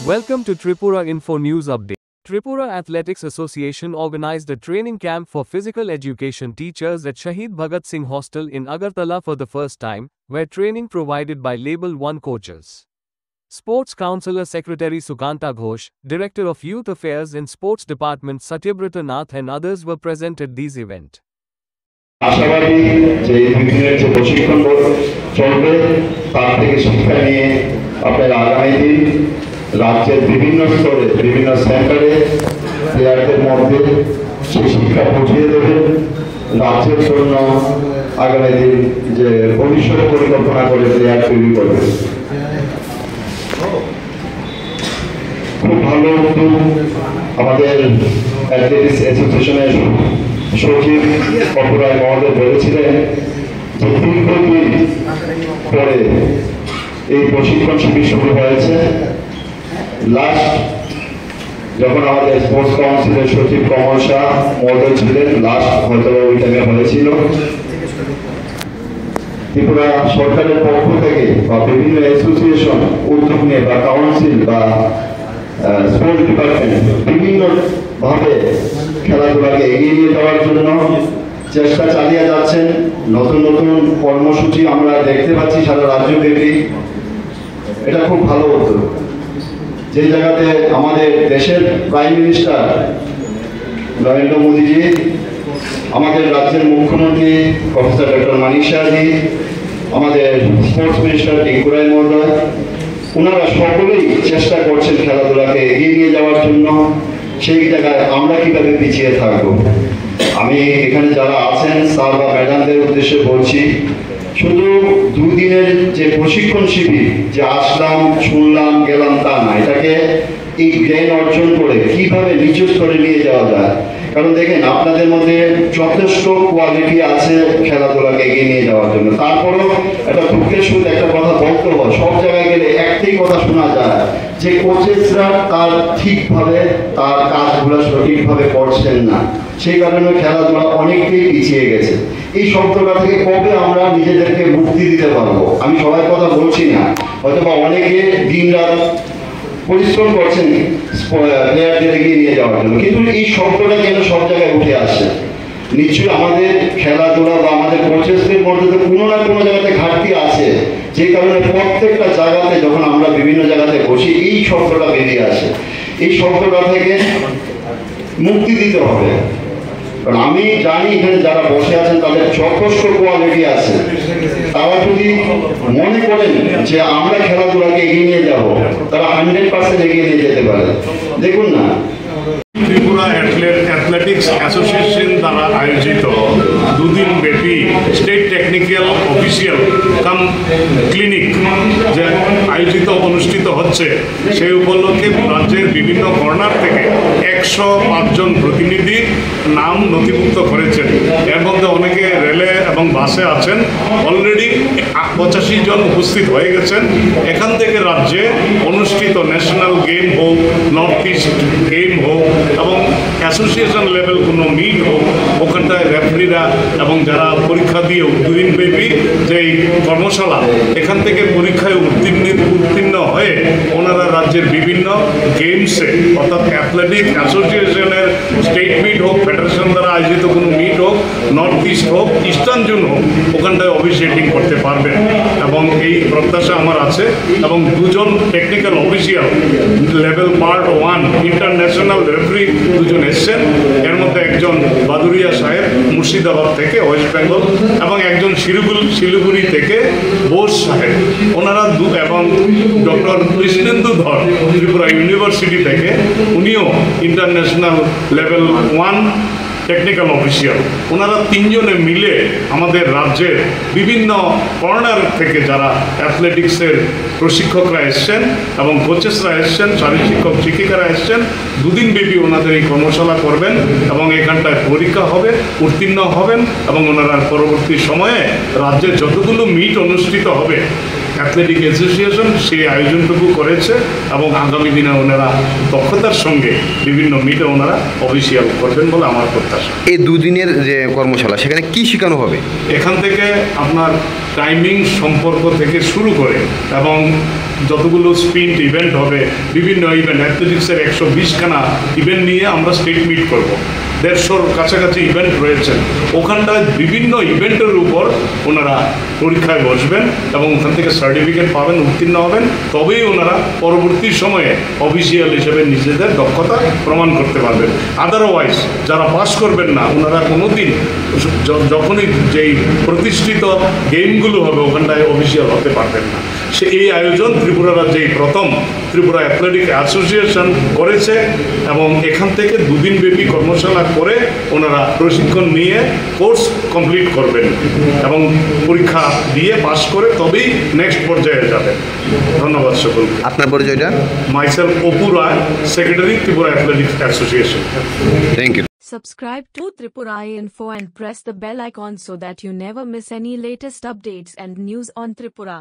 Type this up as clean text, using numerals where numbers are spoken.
Welcome to Tripura Info News Update. Tripura Athletics Association organized a training camp for physical education teachers at Shahid Bhagat Singh Hostel in Agartala for the first time, where training provided by Label 1 coaches. Sports Councillor Secretary Sukanta Ghosh, Director of Youth Affairs and Sports Department Satyabrata Nath and others were present at this event. আশাবাদী যে দুদিনের যে প্রশিক্ষণ চলবে তার থেকে শিক্ষা নিয়ে আপনারা আগামী দিন রাজ্যের বিভিন্ন স্তরে বিভিন্ন সেন্টারে প্লেয়ারদের মধ্যে সেই শিক্ষা পৌঁছিয়ে দেবেন রাজ্যের জন্য আগামী দিন যে ভবিষ্যৎ পরিকল্পনা করে প্লেয়ার তৈরি করবে। খুব ভালো উদ্যোগ আমাদের অ্যাথলেটিক্স অ্যাসোসিয়েশনের সচিব অপরায় মহোদয় বলেছিলেন যে দীর্ঘদিন পরে এই প্রশিক্ষণ শিবির শুরু হয়েছে। লাস্ট যখন আমাদের স্পোর্টস কাউন্সিলের সচিব কমল শাহ মহোদয় ছিলেন লাস্ট হয়তো ওই টাইমে হয়েছিল। ত্রিপুরা সরকারের পক্ষ থেকে বা বিভিন্ন অ্যাসোসিয়েশন উদ্যোগ নিয়ে বা কাউন্সিল বা স্পোর্টস ডিপার্টমেন্ট বিভিন্ন ভাবে খেলাধুলাকে এগিয়ে নিয়ে যাওয়ার জন্য চেষ্টা চালিয়ে যাচ্ছেন। নতুন নতুন কর্মসূচি আমরা দেখতে পাচ্ছি সারা রাজ্যব্যাপী। এটা খুব ভালো উদ্যোগ। যে জায়গাতে আমাদের দেশের প্রাইম মিনিস্টার নরেন্দ্র মোদীজি, আমাদের রাজ্যের মুখ্যমন্ত্রী প্রফেসর ডক্টর মানিক শাহজি, আমাদের স্পোর্টস মিনিস্টার টিঙ্কু রায় মহোদয়, ওনারা সকলেই চেষ্টা করছেন খেলাধুলাকে এগিয়ে নিয়ে যাওয়ার জন্য। সেই জায়গায় আমরা কিভাবে পিছিয়ে থাকবো? আমি এখানে যারা আছেন স্যার বা ম্যাডামদের উদ্দেশ্যে বলছি, শুধু দুদিনের যে প্রশিক্ষণ শিবির যে আসলাম শুনলাম গেলাম তা না, এটাকে এই জ্ঞান অর্জন করে কিভাবে নিচু স্তরে নিয়ে যাওয়া যায়। কারণ দেখেন আপনাদের মধ্যে যথেষ্ট কোয়ালিটি আছে খেলাধুলাকে এগিয়ে নিয়ে যাওয়ার জন্য। তারপরেও একটা দুঃখের সাথে একটা কথা বলতে হয়, সব জায়গায় গেলে একটাই কথা শোনা যায় যে কোচেসরা তার ঠিকভাবে তার কাজগুলো সঠিকভাবে করছেন না। সেই কারণে খেলাধুলা অনেকটাই পিছিয়ে গেছে। এই শব্দটা থেকে কবে আমরা নিজেদেরকে মুক্তি দিতে পারবো? আমি সবাই কথা বলছি না, হয়তো বা অনেকে দিন রাত পরিশ্রম করছেন প্লেয়ারদের এগিয়ে নিয়ে যাওয়ার জন্য, কিন্তু এই শব্দটা যেন সব জায়গায় উঠে আসে। নিশ্চয়ই আমাদের খেলাধুলা বা আমাদের কোচেসদের মধ্যে তো কোনো না কোনো জায়গাতে ঘাটতি আছে, যে কারণে প্রত্যেকটা জায়গাতে যখন আমরা বিভিন্ন জায়গাতে বসি এই শব্দটা বেরিয়ে আসে। এই শব্দটা থেকে মুক্তি দিতে হবে। কারণ আমি জানি এখানে যারা বসে আছেন তাদের যথেষ্ট কোয়ালিটি আছে। তারা যদি মনে করেন যে আমরা খেলাধুলাকে এগিয়ে নিয়ে যাব, তারা 100% এগিয়ে নিয়ে যেতে পারে। দেখুন না, ত্রিপুরা অ্যাথলেটিক্স অ্যাসোসিয়েশন দ্বারা আয়োজিত দুদিন ব্যাপী স্টেট টেকনিক্যাল অফিসিয়াল কাম ক্লিনিক যে অনুষ্ঠিত হচ্ছে, সেই উপলক্ষে রাজ্যের বিভিন্ন কর্নার থেকে 105 জন প্রতিনিধি নাম নথিভুক্ত করেছেন। এর মধ্যে অনেকে রেলে এবং বাসে আছেন। অলরেডি 85 জন উপস্থিত হয়ে গেছেন। এখান থেকে রাজ্যে অনুষ্ঠিত ন্যাশনাল গেম হোক, নর্থ ইস্ট গেম হোক এবং অ্যাসোসিয়েশন লেভেল কোনো মিট হোক, ওখানটায় রেফারিরা এবং যারা পরীক্ষা দিয়েও দুদিনব্যাপী যেই কর্মশালা, এখান থেকে পরীক্ষায় উত্তীর্ণ হয়ে ওনারা রাজ্যের বিভিন্ন গেমসে অর্থাৎ অ্যাথলেটিক অ্যাসোসিয়েশনের স্টেট মিট হোক, ফেডারেশন দ্বারা আয়োজিত কোনো মিট হোক, নর্থ ইস্ট হোক, ইস্টার্ন জোন হোক, ওখানটায় অফিসিয়েটিং করতে পারবেন এবং এই প্রত্যাশা আমার আছে। এবং 2 জন technical official level part 1 international referee 2 জন এসছেন। এর মধ্যে একজন বাদুরিয়া সাহেব মুর্শিদাবাদ থেকে ওয়েস্ট বেঙ্গল এবং একজন শিলিগুড়ি থেকে বোস সাহেব, ওনারা এবং ডক্টর কৃষ্ণেন্দু ধর ত্রিপুরা ইউনিভার্সিটি থেকে, উনিও ইন্টারন্যাশনাল লেভেল 1 টেকনিক্যাল অফিসিয়াল। ওনারা 3 জনে মিলে আমাদের রাজ্যের বিভিন্ন কর্নার থেকে যারা অ্যাথলেটিক্সের প্রশিক্ষকরা এসছেন এবং কোচেসরা এসছেন, শারীরিক শিক্ষক শিক্ষিকারা এসছেন, দুদিন ব্যাপী ওনাদের এই কর্মশালা করবেন এবং এখানটায় পরীক্ষা হবে, উত্তীর্ণ হবেন এবং ওনারা পরবর্তী সময়ে রাজ্যের যতগুলো মিট অনুষ্ঠিত হবে অ্যাথলেটিক অ্যাসোসিয়েশন সেই আয়োজনটুকু করেছে এবং আগামী দিনে ওনারা দক্ষতার সঙ্গে বিভিন্ন মিটে ওনারা অফিসিয়াল করবেন বলে আমার প্রত্যাশা। এই দুদিনের যে কর্মশালা সেখানে কি শেখানো হবে? এখান থেকে আপনার টাইমিং সম্পর্ক থেকে শুরু করে এবং যতগুলো স্প্রিন্ট ইভেন্ট হবে, বিভিন্ন ইভেন্ট, অ্যাথলেটিক্সের 120খানা ইভেন্ট নিয়ে আমরা স্টেট মিট করব। 150-র কাছাকাছি ইভেন্ট রয়েছে, ওখানটায় বিভিন্ন ইভেন্টের উপর ওনারা পরীক্ষায় বসবেন এবং ওখান থেকে সার্টিফিকেট পাবেন, উত্তীর্ণ হবেন, তবেই ওনারা পরবর্তী সময়ে অফিসিয়াল হিসেবে নিজেদের দক্ষতা প্রমাণ করতে পারবেন। আদারওয়াইজ যারা পাস করবেন না, ওনারা কোনোদিন যখনই যেই প্রতিষ্ঠিত গেমগুলো হবে ওখানটায় অফিসিয়াল হতে পারবেন না। সে এই আয়োজন ত্রিপুরা রাজ্যেই প্রথম ত্রিপুরা অ্যাথলেটিক অ্যাসোসিয়েশন করেছে এবং এখান থেকে দুদিনব্যাপী কর্মশালা করে ওনারা প্রশিক্ষণ নিয়ে কোর্স কমপ্লিট করবেন এবং পরীক্ষা দিয়ে পাস করে তবেই নেক্সট পর্যায়ে যাবেন। ধন্যবাদ সকলকে। আপনার পরিচয়টা? Myself Apu Roy, secretary Tripura athletics association. Thank you. Subscribe to Tripura Info and press the bell icon so that you never miss any latest updates and news on Tripura.